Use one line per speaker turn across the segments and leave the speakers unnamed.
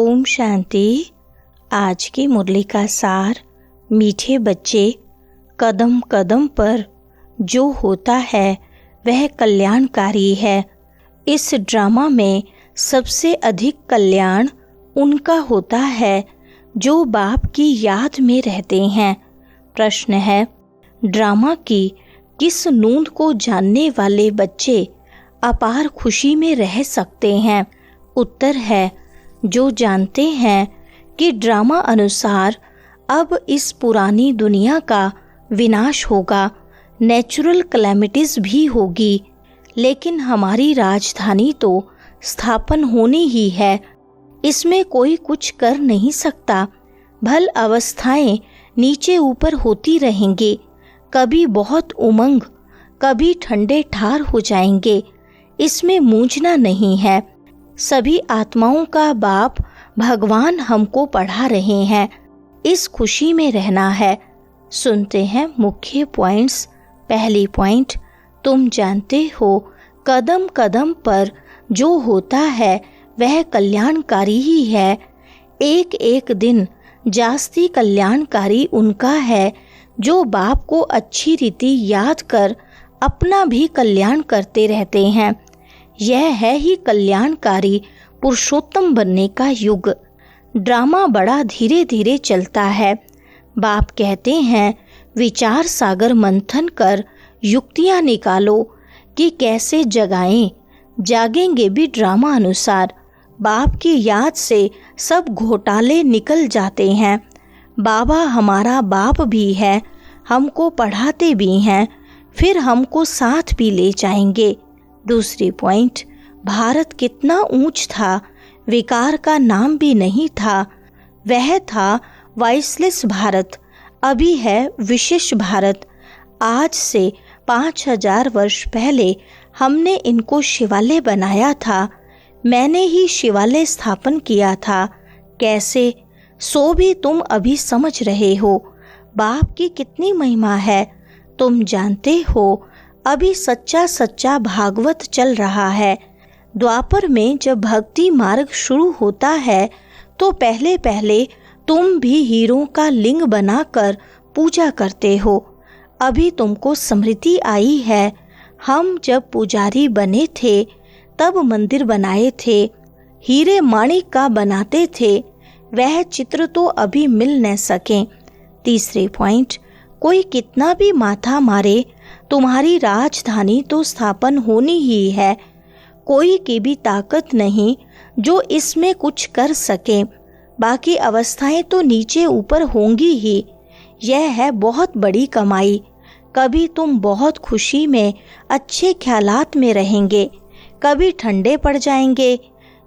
ओम शांति। आज की मुरली का सार। मीठे बच्चे, कदम कदम पर जो होता है वह कल्याणकारी है। इस ड्रामा में सबसे अधिक कल्याण उनका होता है जो बाप की याद में रहते हैं। प्रश्न है, ड्रामा की किस नूंद को जानने वाले बच्चे अपार खुशी में रह सकते हैं? उत्तर है, जो जानते हैं कि ड्रामा अनुसार अब इस पुरानी दुनिया का विनाश होगा, नेचुरल कैलेमिटीज भी होगी, लेकिन हमारी राजधानी तो स्थापन होनी ही है। इसमें कोई कुछ कर नहीं सकता। भल अवस्थाएं नीचे ऊपर होती रहेंगी, कभी बहुत उमंग, कभी ठंडे ठार हो जाएंगे। इसमें मूंझना नहीं है। सभी आत्माओं का बाप भगवान हमको पढ़ा रहे हैं। इस खुशी में रहना है। सुनते हैं मुख्य पॉइंट्स। पहली पॉइंट, तुम जानते हो कदम कदम पर जो होता है वह कल्याणकारी ही है। एक एक दिन जास्ती कल्याणकारी उनका है जो बाप को अच्छी रीति याद कर अपना भी कल्याण करते रहते हैं। यह है ही कल्याणकारी पुरुषोत्तम बनने का युग। ड्रामा बड़ा धीरे धीरे चलता है। बाप कहते हैं, विचार सागर मंथन कर युक्तियां निकालो कि कैसे जगाएं। जागेंगे भी ड्रामा अनुसार। बाप की याद से सब घोटाले निकल जाते हैं। बाबा हमारा बाप भी है, हमको पढ़ाते भी हैं, फिर हमको साथ भी ले जाएंगे। दूसरी पॉइंट, भारत कितना ऊंच था, विकार का नाम भी नहीं था। वह था वाइसलेस भारत, अभी है विशेष भारत। आज से 5000 वर्ष पहले हमने इनको शिवालय बनाया था। मैंने ही शिवालय स्थापन किया था। कैसे, सो भी तुम अभी समझ रहे हो। बाप की कितनी महिमा है तुम जानते हो। अभी सच्चा सच्चा भागवत चल रहा है। द्वापर में जब भक्ति मार्ग शुरू होता है तो पहले पहले तुम भी हीरों का लिंग बनाकर पूजा करते हो। अभी तुमको स्मृति आई है, हम जब पुजारी बने थे तब मंदिर बनाए थे, हीरे माणिक का बनाते थे। वह चित्र तो अभी मिल न सके। तीसरे पॉइंट, कोई कितना भी माथा मारे, तुम्हारी राजधानी तो स्थापन होनी ही है। कोई की भी ताकत नहीं जो इसमें कुछ कर सके। बाकी अवस्थाएं तो नीचे ऊपर होंगी ही। यह है बहुत बड़ी कमाई। कभी तुम बहुत खुशी में अच्छे ख्यालात में रहेंगे, कभी ठंडे पड़ जाएंगे।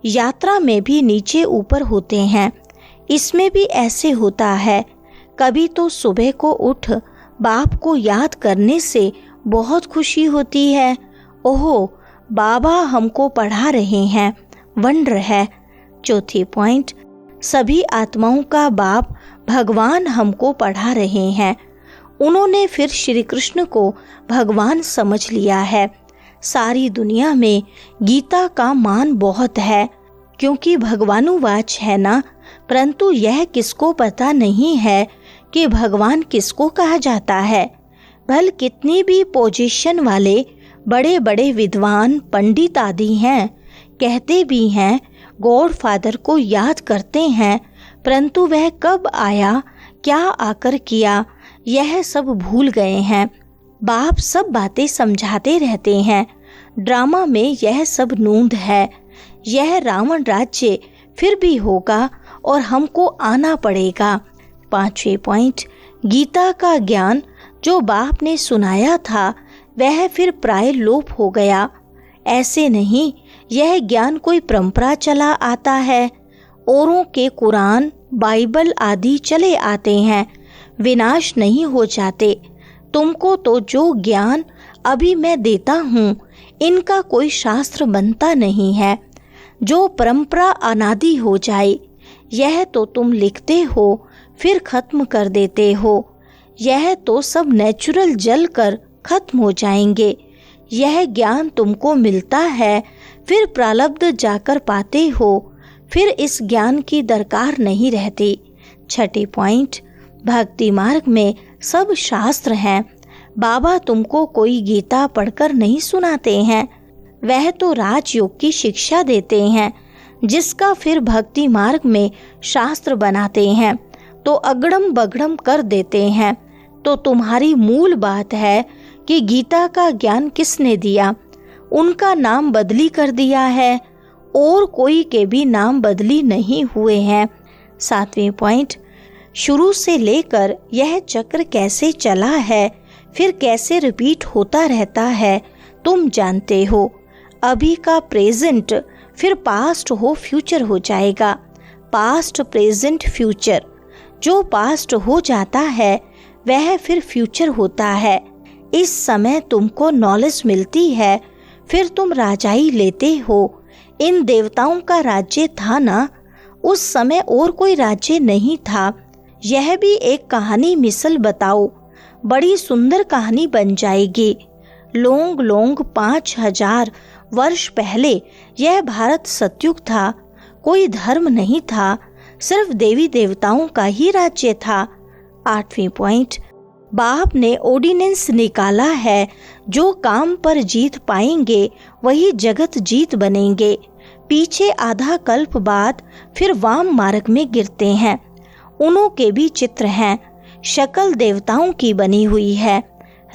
यात्रा में भी नीचे ऊपर होते हैं। इसमें भी ऐसे होता है। कभी तो सुबह को उठ बाप को याद करने से बहुत खुशी होती है। ओहो, बाबा हमको पढ़ा रहे हैं, वंडर है। चौथी पॉइंट, सभी आत्माओं का बाप भगवान हमको पढ़ा रहे हैं। उन्होंने फिर श्री कृष्ण को भगवान समझ लिया है। सारी दुनिया में गीता का मान बहुत है क्योंकि भगवानुवाच है ना, परंतु यह किसको पता नहीं है कि भगवान किसको कहा जाता है। भल कितनी भी पोजीशन वाले बड़े बड़े विद्वान पंडित आदि हैं, कहते भी हैं गॉड फादर को याद करते हैं, परंतु वह कब आया, क्या आकर किया, यह सब भूल गए हैं। बाप सब बातें समझाते रहते हैं। ड्रामा में यह सब नूंद है। यह रावण राज्य फिर भी होगा और हमको आना पड़ेगा। पांचवें पॉइंट, गीता का ज्ञान जो बाप ने सुनाया था वह फिर प्राय लोप हो गया। ऐसे नहीं, यह ज्ञान कोई परंपरा चला आता है। औरों के कुरान, बाइबल आदि चले आते हैं, विनाश नहीं हो जाते। तुमको तो जो ज्ञान अभी मैं देता हूँ, इनका कोई शास्त्र बनता नहीं है जो परंपरा अनादि हो जाए। यह तो तुम लिखते हो फिर खत्म कर देते हो। यह तो सब नेचुरल जल कर खत्म हो जाएंगे। यह ज्ञान तुमको मिलता है, फिर प्रारब्ध जाकर पाते हो, फिर इस ज्ञान की दरकार नहीं रहती। छठी पॉइंट, भक्ति मार्ग में सब शास्त्र हैं। बाबा तुमको कोई गीता पढ़कर नहीं सुनाते हैं, वह तो राजयोग की शिक्षा देते हैं, जिसका फिर भक्ति मार्ग में शास्त्र बनाते हैं तो अगड़म बगड़म कर देते हैं। तो तुम्हारी मूल बात है कि गीता का ज्ञान किसने दिया? उनका नाम बदली कर दिया है, और कोई के भी नाम बदली नहीं हुए हैं। 7वें पॉइंट, शुरू से लेकर यह चक्र कैसे चला है, फिर कैसे रिपीट होता रहता है, तुम जानते हो। अभी का प्रेजेंट फिर पास्ट हो फ्यूचर हो जाएगा, पास्ट प्रेजेंट फ्यूचर। जो पास्ट हो जाता है वह फिर फ्यूचर होता है। इस समय तुमको नॉलेज मिलती है, फिर तुम राजाई लेते हो। इन देवताओं का राज्य था ना, उस समय और कोई राज्य नहीं था। यह भी एक कहानी मिसल बताओ, बड़ी सुंदर कहानी बन जाएगी। लोंग 5000 वर्ष पहले यह भारत सतयुग था। कोई धर्म नहीं था, सिर्फ देवी देवताओं का ही राज्य था। 8वीं पॉइंट, बाप ने ऑर्डिनेंस निकाला है, जो काम पर जीत पाएंगे वही जगत जीत बनेंगे। पीछे आधा कल्प बाद फिर वाम मार्ग में गिरते हैं। उन्हों के भी चित्र हैं, शक्ल देवताओं की बनी हुई है।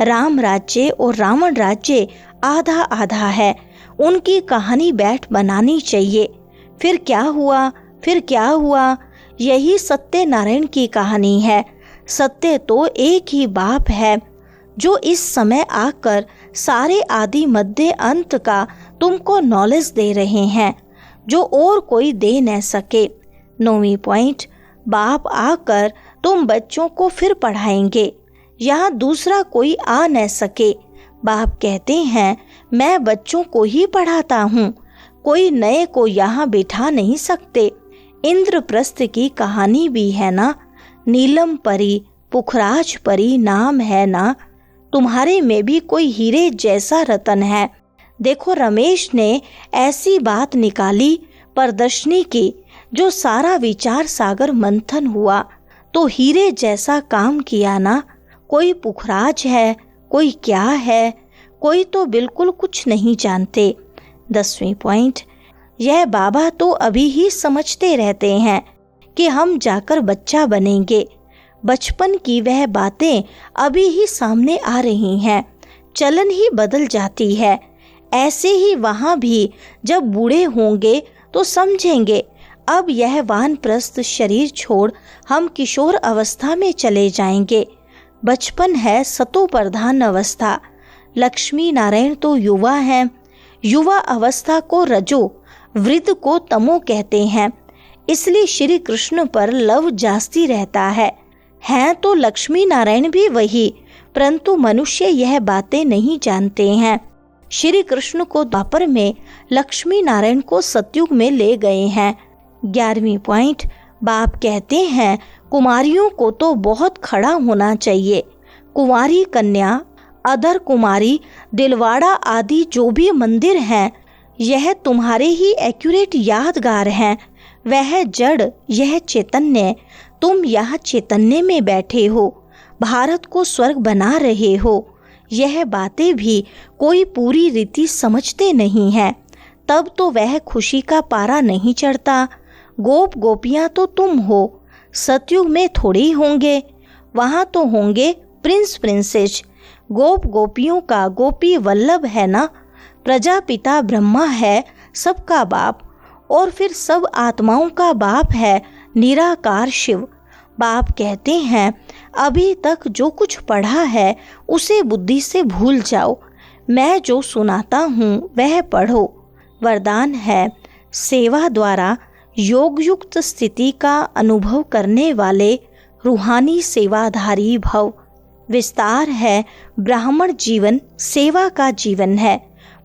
राम राज्य और रावण राज्य आधा आधा है। उनकी कहानी बैठ बनानी चाहिए। फिर क्या हुआ, फिर क्या हुआ, यही सत्यनारायण की कहानी है। सत्य तो एक ही बाप है, जो इस समय आकर सारे आदि मध्य अंत का तुमको नॉलेज दे रहे हैं, जो और कोई दे न सके। 9वीं पॉइंट, बाप आकर तुम बच्चों को फिर पढ़ाएंगे, यहाँ दूसरा कोई आ न सके। बाप कहते हैं मैं बच्चों को ही पढ़ाता हूँ, कोई नए को यहाँ बिठा नहीं सकते। इंद्रप्रस्थ की कहानी भी है ना, नीलम परी पुखराज परी नाम है ना। तुम्हारे में भी कोई हीरे जैसा रतन है। देखो रमेश ने ऐसी बात निकाली, प्रदर्शनी की, जो सारा विचार सागर मंथन हुआ तो हीरे जैसा काम किया ना। कोई पुखराज है, कोई क्या है, कोई तो बिल्कुल कुछ नहीं जानते। 10वीं पॉइंट, यह बाबा तो अभी ही समझते रहते हैं कि हम जाकर बच्चा बनेंगे। बचपन की वह बातें अभी ही सामने आ रही हैं, चलन ही बदल जाती है। ऐसे ही वहाँ भी जब बूढ़े होंगे तो समझेंगे अब यह वानप्रस्थ शरीर छोड़ हम किशोर अवस्था में चले जाएंगे। बचपन है सतो प्रधान अवस्था। लक्ष्मी नारायण तो युवा हैं, युवा अवस्था को रजो, वृद्ध को तमो कहते हैं। इसलिए श्री कृष्ण पर लव जास्ती रहता है। हैं तो लक्ष्मी नारायण भी वही, परंतु मनुष्य यह बातें नहीं जानते हैं। श्री कृष्ण को द्वापर में, लक्ष्मी नारायण को सतयुग में ले गए हैं। 11वीं पॉइंट, बाप कहते हैं कुमारियों को तो बहुत खड़ा होना चाहिए। कुंवारी कन्या, अधर कुमारी, दिलवाड़ा आदि जो भी मंदिर हैं, यह तुम्हारे ही एक्यूरेट यादगार हैं। वह जड़, यह चैतन्य, तुम यहाँ चैतन्य में बैठे हो, भारत को स्वर्ग बना रहे हो। यह बातें भी कोई पूरी रीति समझते नहीं है, तब तो वह खुशी का पारा नहीं चढ़ता। गोप गोपियाँ तो तुम हो, सतयुग में थोड़ी होंगे, वहाँ तो होंगे प्रिंस प्रिंसेस। गोप गोपियों का गोपी वल्लभ है ना। प्रजापिता ब्रह्मा है, सबका बाप, और फिर सब आत्माओं का बाप है निराकार शिव। बाप कहते हैं अभी तक जो कुछ पढ़ा है उसे बुद्धि से भूल जाओ, मैं जो सुनाता हूँ वह पढ़ो। वरदान है सेवा द्वारा योग युक्त स्थिति का अनुभव करने वाले रूहानी सेवाधारी भव। विस्तार है ब्राह्मण जीवन सेवा का जीवन है।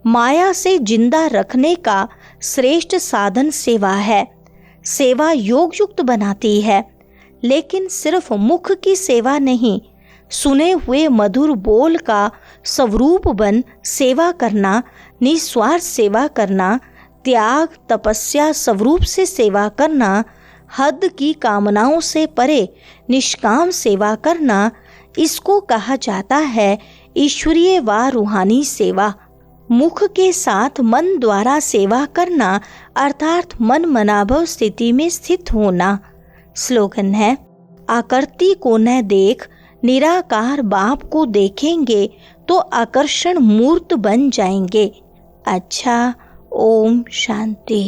माया से जिंदा रखने का श्रेष्ठ साधन सेवा है। सेवा योग युक्त बनाती है, लेकिन सिर्फ मुख की सेवा नहीं, सुने हुए मधुर बोल का स्वरूप बन सेवा करना, निस्वार्थ सेवा करना, त्याग तपस्या स्वरूप से सेवा करना, हद की कामनाओं से परे निष्काम सेवा करना, इसको कहा जाता है ईश्वरीय व रूहानी सेवा। मुख के साथ मन द्वारा सेवा करना अर्थात मन मनाभव स्थिति में स्थित होना। स्लोगन है, आकृति को न देख निराकार बाप को देखेंगे तो आकर्षण मूर्त बन जाएंगे। अच्छा, ओम शांति।